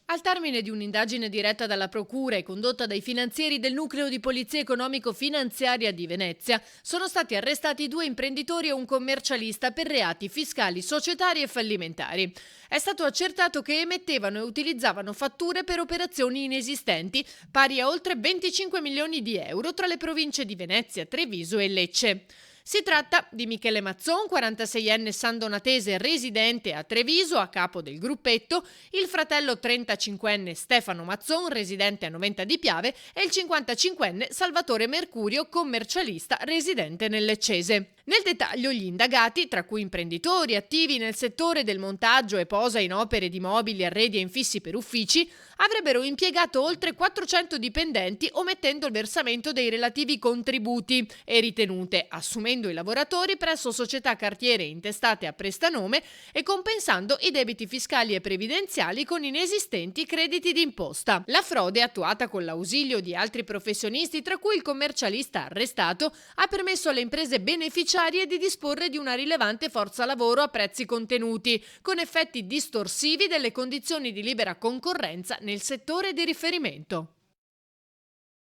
Al termine di un'indagine diretta dalla Procura e condotta dai finanzieri del Nucleo di Polizia Economico-Finanziaria di Venezia, sono stati arrestati 2 imprenditori e un commercialista per reati fiscali, societari e fallimentari. È stato accertato che emettevano e utilizzavano fatture per operazioni inesistenti, pari a oltre 25 milioni di euro tra le province di Venezia, Treviso e Lecce. Si tratta di Michele Mazzon, 46enne sandonatese residente a Treviso, a capo del gruppetto, il fratello 35enne Stefano Mazzon, residente a Noventa di Piave, e il 55enne Salvatore Mercurio, commercialista residente nel Leccese. Nel dettaglio, gli indagati, tra cui imprenditori attivi nel settore del montaggio e posa in opere di mobili, arredi e infissi per uffici, avrebbero impiegato oltre 400 dipendenti omettendo il versamento dei relativi contributi e ritenute, assumendo i lavoratori presso società cartiere intestate a prestanome e compensando i debiti fiscali e previdenziali con inesistenti crediti d'imposta. La frode, attuata con l'ausilio di altri professionisti, tra cui il commercialista arrestato, ha permesso alle imprese beneficiarie di disporre di una rilevante forza lavoro a prezzi contenuti, con effetti distorsivi delle condizioni di libera concorrenza nel settore di riferimento.